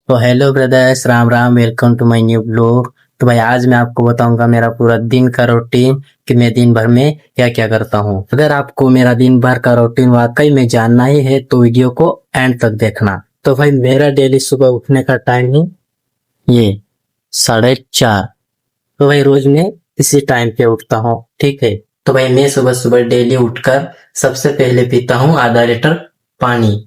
तो hello brothers, Ram Ram, welcome to my new blog. तो भाई आज मैं आपको बताऊंगा मेरा पूरा दिन का रूटीन कि मैं दिन भर में क्या क्या करता हूँ। अगर आपको मेरा दिन भर का रूटीन वाकई में जानना ही है तो वीडियो को एंड तक देखना। तो भाई मेरा डेली सुबह उठने का टाइम ही ये 4:30। तो भाई रोज मैं इसी टाइम पे उठता हूँ, ठीक है। तो भाई मैं सुबह सुबह डेली उठकर सबसे पहले पीता हूँ आधा लीटर पानी।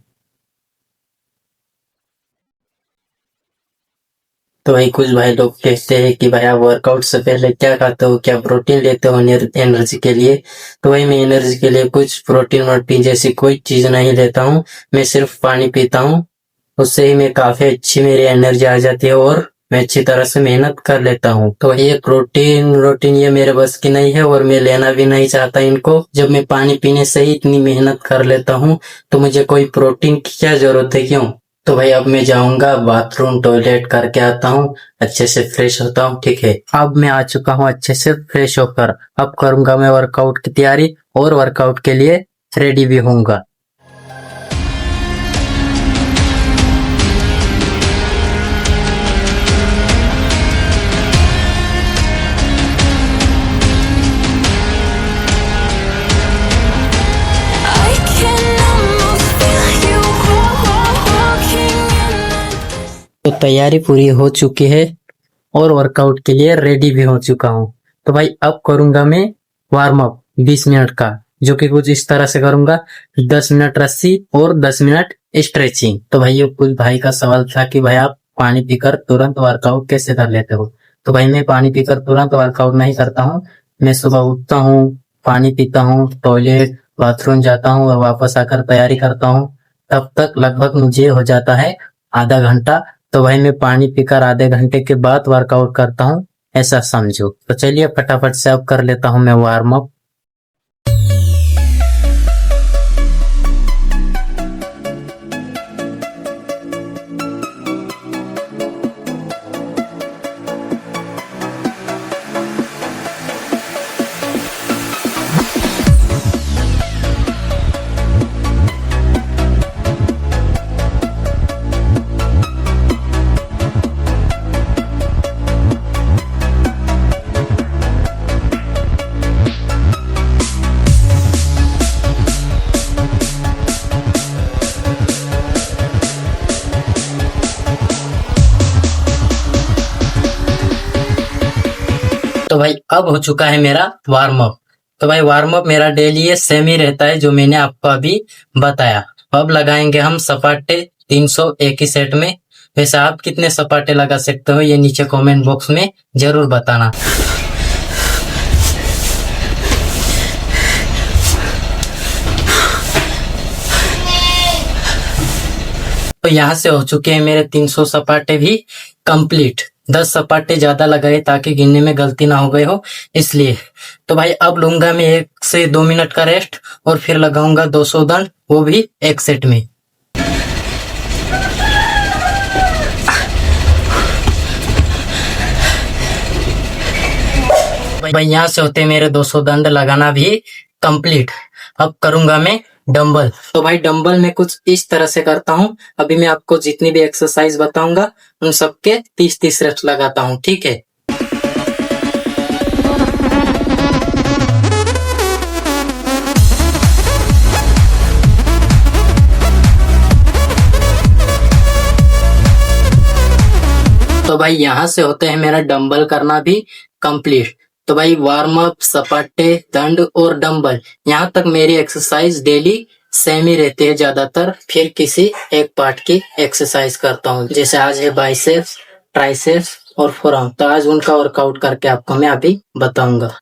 तो भाई कुछ भाई लोग कहते हैं कि भाई आप वर्कआउट से पहले क्या खाते हो, क्या प्रोटीन लेते हो एनर्जी के लिए। तो भाई मैं एनर्जी के लिए कुछ प्रोटीन वोटीन जैसी कोई चीज नहीं लेता हूँ। मैं सिर्फ पानी पीता हूँ, उससे ही मैं काफी अच्छी मेरी एनर्जी आ जाती है और मैं अच्छी तरह से मेहनत कर लेता हूँ। तो ये प्रोटीन वोटीन ये मेरे बस की नहीं है और मैं लेना भी नहीं चाहता इनको। जब मैं पानी पीने से ही इतनी मेहनत कर लेता हूँ तो मुझे कोई प्रोटीन की क्या जरूरत है, क्यों। तो भाई अब मैं जाऊंगा बाथरूम टॉयलेट करके आता हूँ, अच्छे से फ्रेश होता हूँ, ठीक है। अब मैं आ चुका हूँ अच्छे से फ्रेश होकर। अब करूंगा मैं वर्कआउट की तैयारी और वर्कआउट के लिए रेडी भी होऊंगा। I can almost feel you walking in my तो तैयारी पूरी हो चुकी है और वर्कआउट के लिए रेडी भी हो चुका हूँ। तो भाई अब करूंगा मैं वार्म अप 20 मिनट का, जो कि कुछ इस तरह से करूंगा। 10 मिनट रस्सी और 10 मिनट स्ट्रेचिंग। तो भाई ये कुछ भाई का सवाल था कि भाई आप पानी पीकर तुरंत वर्कआउट कैसे कर लेते हो। तो भाई मैं पानी पीकर तुरंत वर्कआउट नहीं करता हूँ। मैं सुबह उठता हूँ, पानी पीता हूँ, टॉयलेट बाथरूम जाता हूँ और वापस आकर तैयारी करता हूँ। तब तक लगभग मुझे हो जाता है आधा घंटा। तो भाई मैं पानी पीकर आधे घंटे के बाद वर्कआउट करता हूँ, ऐसा समझो। तो चलिए फटाफट से अब कर लेता हूँ मैं वार्म अप। तो भाई अब हो चुका है मेरा वार्म अप। तो भाई वार्म अप मेरा डेली ये सेम ही रहता है जो मैंने आपको अभी बताया। अब लगाएंगे हम सपाटे 301 ही सेट में। वैसे आप कितने सपाटे लगा सकते हो ये नीचे कमेंट बॉक्स में जरूर बताना। तो यहाँ से हो चुके हैं मेरे 300 सपाटे भी कंप्लीट। 10 सपाटे ज्यादा लगाए ताकि गिनने में गलती ना हो गई हो, इसलिए। तो भाई अब लूंगा मैं 1 से 2 मिनट का रेस्ट और फिर लगाऊंगा 200 दंड, वो भी एक सेट में। भाई यहाँ से होते मेरे 200 दंड लगाना भी कंप्लीट। अब करूंगा मैं डंबल। तो भाई डंबल में कुछ इस तरह से करता हूँ। अभी मैं आपको जितनी भी एक्सरसाइज बताऊंगा उन सबके 30-30 रेप्स लगाता हूँ, ठीक है। तो भाई यहाँ से होते हैं मेरा डंबल करना भी कंप्लीट। तो भाई वार्म अप, सपाटे, दंड और डंबल, यहाँ तक मेरी एक्सरसाइज डेली सेम ही रहती है ज्यादातर। फिर किसी एक पार्ट की एक्सरसाइज करता हूँ, जैसे आज है बाइसेप्स, ट्राइसेप्स और फोरआर्म। तो आज उनका वर्कआउट करके आपको मैं अभी बताऊंगा।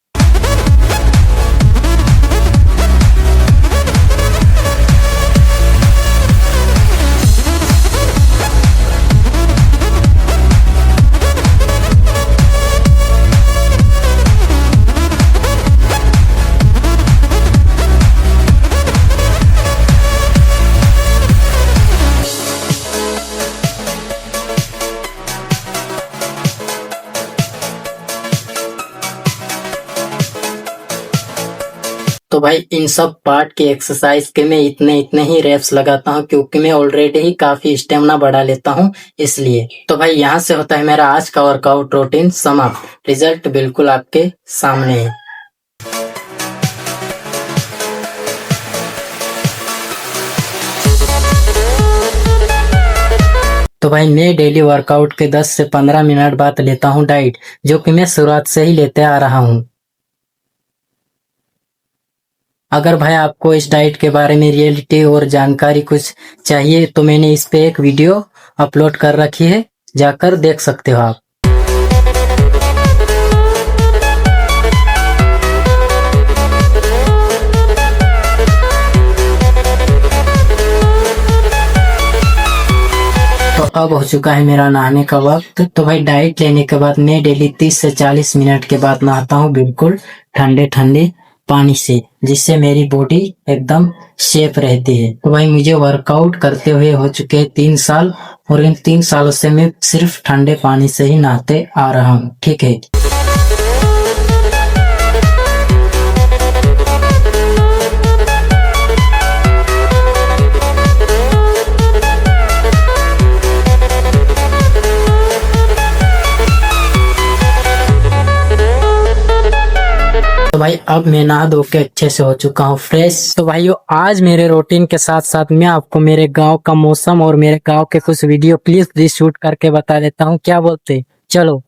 तो भाई इन सब पार्ट की एक्सरसाइज के मैं इतने ही रेप्स लगाता हूँ, क्योंकि मैं ऑलरेडी ही काफी स्टेमिना बढ़ा लेता हूँ इसलिए। तो भाई यहाँ से होता है मेरा आज का वर्कआउट रूटीन समाप्त। रिजल्ट बिल्कुल आपके सामने है। तो भाई मैं डेली वर्कआउट के 10 से 15 मिनट बाद लेता हूँ डाइट, जो कि मैं शुरुआत से ही लेते आ रहा हूँ। अगर भाई आपको इस डाइट के बारे में रियलिटी और जानकारी कुछ चाहिए तो मैंने इस पे एक वीडियो अपलोड कर रखी है, जाकर देख सकते हो आप। तो अब हो चुका है मेरा नहाने का वक्त। तो भाई डाइट लेने के बाद मैं डेली 30 से 40 मिनट के बाद नहाता हूँ, बिल्कुल ठंडे ठंडे पानी से, जिससे मेरी बॉडी एकदम सेफ रहती है। तो भाई मुझे वर्कआउट करते हुए हो चुके हैं 3 साल, और इन 3 सालों से मैं सिर्फ ठंडे पानी से ही नहाते आ रहा हूँ, ठीक है। तो भाई अब मैं नहा धो के अच्छे से हो चुका हूँ फ्रेश। तो भाइयों आज मेरे रूटीन के साथ साथ मैं आपको मेरे गांव का मौसम और मेरे गांव के कुछ वीडियो क्लिप भी शूट करके बता देता हूँ, क्या बोलते? चलो।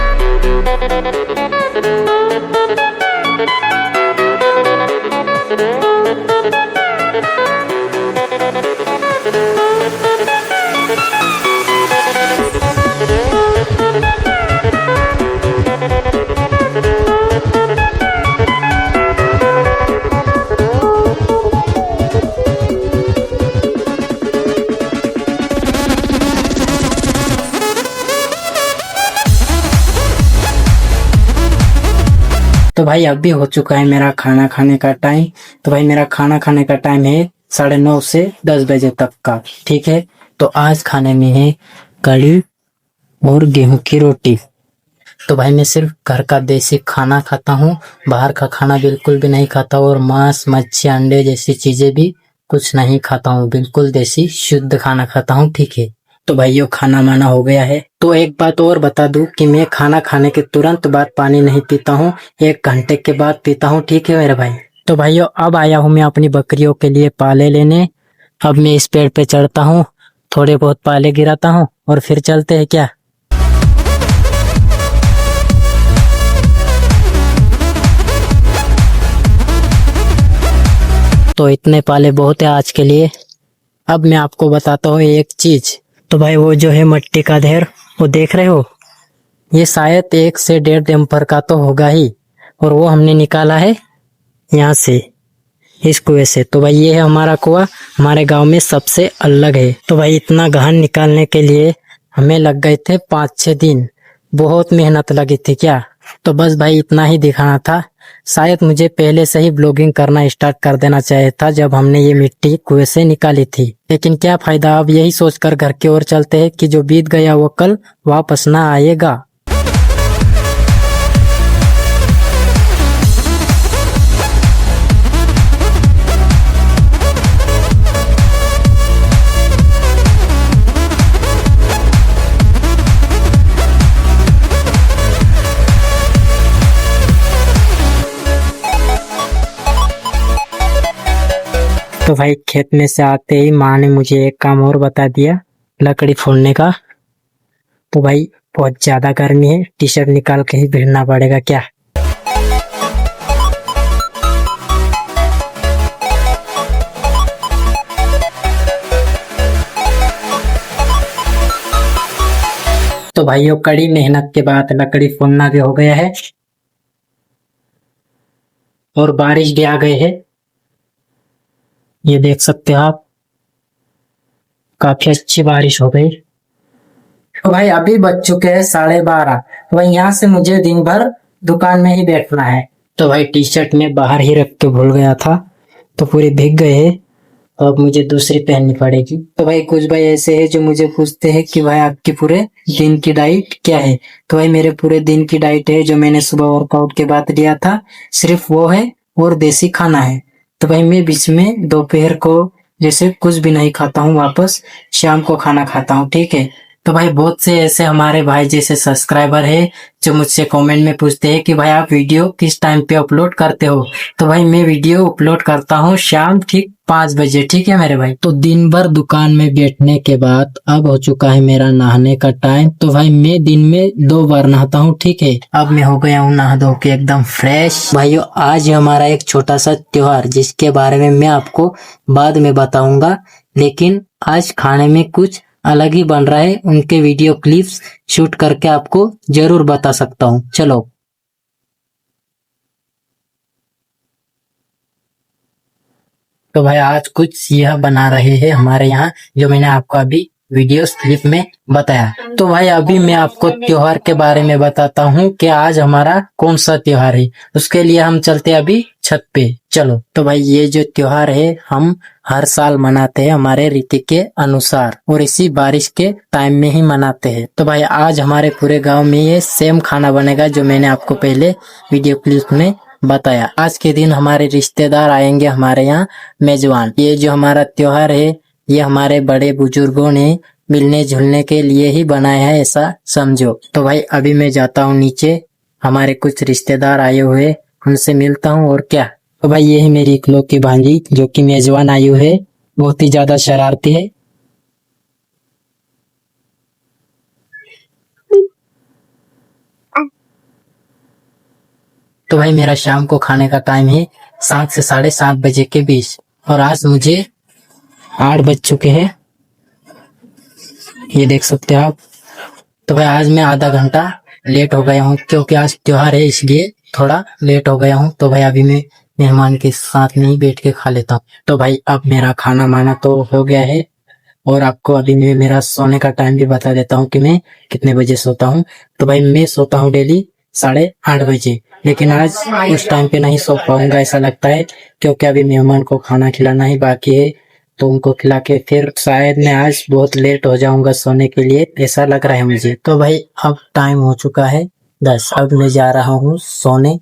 तो भाई अभी हो चुका है मेरा खाना खाने का टाइम। तो भाई मेरा खाना खाने का टाइम है 9:30 से 10 बजे तक का, ठीक है। तो आज खाने में है कढ़ी और गेहूं की रोटी। तो भाई मैं सिर्फ घर का देसी खाना खाता हूँ, बाहर का खाना बिल्कुल भी नहीं खाता, और मांस मच्छी अंडे जैसी चीजें भी कुछ नहीं खाता हूँ, बिल्कुल देसी शुद्ध खाना खाता हूँ, ठीक है। तो भाइयों खाना माना हो गया है। तो एक बात और बता दूं कि मैं खाना खाने के तुरंत बाद पानी नहीं पीता हूँ, 1 घंटे के बाद पीता हूँ, ठीक है मेरे भाई। तो भाइयों अब आया हूँ मैं अपनी बकरियों के लिए पाले लेने। अब मैं इस पेड़ पे चढ़ता हूँ, थोड़े बहुत पाले गिराता हूँ और फिर चलते हैं क्या। तो इतने पाले बहुत है आज के लिए। अब मैं आपको बताता हूँ एक चीज। तो भाई वो जो है मिट्टी का ढेर, वो देख रहे हो, ये शायद 1 से 1.5 डंपर का तो होगा ही, और वो हमने निकाला है यहाँ से, इस कुएं से। तो भाई ये है हमारा कुआं, हमारे गांव में सबसे अलग है। तो भाई इतना गहन निकालने के लिए हमें लग गए थे 5-6 दिन, बहुत मेहनत लगी थी क्या। तो बस भाई इतना ही दिखाना था। शायद मुझे पहले से ही ब्लॉगिंग करना स्टार्ट कर देना चाहिए था जब हमने ये मिट्टी कुएं से निकाली थी, लेकिन क्या फायदा। अब यही सोचकर घर की ओर चलते हैं कि जो बीत गया वो कल वापस ना आएगा। तो भाई खेत में से आते ही माँ ने मुझे एक काम और बता दिया, लकड़ी फोड़ने का। तो भाई बहुत ज्यादा गर्मी है, टी शर्ट निकाल के ही पहनना पड़ेगा क्या। तो भाइयों कड़ी मेहनत के बाद लकड़ी फोड़ना भी हो गया है, और बारिश भी आ गई है, ये देख सकते हो आप, काफी अच्छी बारिश हो गई। तो भाई अभी बज चुके हैं 12:30। तो भाई यहाँ से मुझे दिन भर दुकान में ही बैठना है। तो भाई टी शर्ट में बाहर ही रख के भूल गया था, तो पूरे भीग गए हैं, अब मुझे दूसरी पहननी पड़ेगी। तो भाई कुछ भाई ऐसे हैं जो मुझे पूछते हैं कि भाई आपकी पूरे दिन की डाइट क्या है। तो भाई मेरे पूरे दिन की डाइट है जो मैंने सुबह वर्कआउट के बाद लिया था, सिर्फ वो है, और देसी खाना है। तो भाई मैं बीच में दोपहर को जैसे कुछ भी नहीं खाता हूँ, वापस शाम को खाना खाता हूँ, ठीक है। तो भाई बहुत से ऐसे हमारे भाई जैसे सब्सक्राइबर है जो मुझसे कमेंट में पूछते हैं कि भाई आप वीडियो किस टाइम पे अपलोड करते हो। तो भाई मैं वीडियो अपलोड करता हूँ शाम ठीक 5 बजे, ठीक है मेरे भाई। तो दिन भर दुकान में बैठने के बाद अब हो चुका है मेरा नहाने का टाइम। तो भाई मैं दिन में 2 बार नहाता हूँ, ठीक है। अब मैं हो गया हूँ नहा धो के एकदम फ्रेश। भाइयों आज हमारा एक छोटा सा त्योहार जिसके बारे में मैं आपको बाद में बताऊंगा, लेकिन आज खाने में कुछ अलग ही बन रहा है। उनके वीडियो क्लिप्स शूट करके आपको जरूर बता सकता हूँ। चलो। तो भाई आज कुछ यह बना रहे हैं हमारे यहाँ, जो मैंने आपको अभी वीडियो क्लिप में बताया। तो भाई अभी मैं आपको त्योहार के बारे में बताता हूँ कि आज हमारा कौन सा त्योहार है। उसके लिए हम चलते हैं अभी छत पे, चलो। तो भाई ये जो त्योहार है हम हर साल मनाते हैं हमारे रीति के अनुसार, और इसी बारिश के टाइम में ही मनाते हैं। तो भाई आज हमारे पूरे गांव में ये सेम खाना बनेगा जो मैंने आपको पहले वीडियो क्लिप में बताया। आज के दिन हमारे रिश्तेदार आएंगे हमारे यहाँ, मेजबान। ये जो हमारा त्योहार है ये हमारे बड़े बुजुर्गों ने मिलने जुलने के लिए ही बनाया है, ऐसा समझो। तो भाई अभी मैं जाता हूँ नीचे, हमारे कुछ रिश्तेदार आए हुए उनसे मिलता हूँ, और क्या। तो भाई ये है मेरी इकलौती भांजी जो कि मेजबान आई हुई है, बहुत ही ज्यादा शरारती है। तो भाई मेरा शाम को खाने का टाइम है 7 से 7:30 बजे के बीच, और आज मुझे 8 बज चुके हैं, ये देख सकते हो आप। तो भाई आज मैं आधा घंटा लेट हो गया हूँ क्योंकि आज त्योहार है, इसलिए थोड़ा लेट हो गया हूँ। तो भाई अभी मैं मेहमान के साथ में ही बैठ के खा लेता हूँ। तो भाई अब मेरा खाना माना तो हो गया है, और आपको अभी मैं मेरा सोने का टाइम भी बता देता हूँ कि मैं कितने बजे सोता हूँ। तो भाई मैं सोता हूँ डेली 8:30 बजे, लेकिन आज उस टाइम पे नहीं सो पाऊंगा ऐसा लगता है, क्योंकि अभी मेहमान को खाना खिलाना ही बाकी है। तो उनको खिला के फिर शायद मैं आज बहुत लेट हो जाऊंगा सोने के लिए, ऐसा लग रहा है मुझे। तो भाई अब टाइम हो चुका है 10, अब मैं जा रहा हूँ सोने।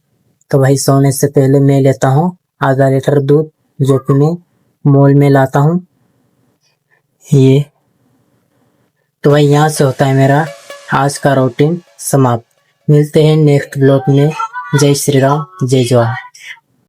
तो भाई सोने से पहले मैं लेता हूँ आधा लीटर दूध, जो कि मैं मॉल में लाता हूँ, ये। तो भाई यहाँ से होता है मेरा आज का रूटीन समाप्त। मिलते हैं नेक्स्ट ब्लॉग में। जय श्री राम, जय जवाहर।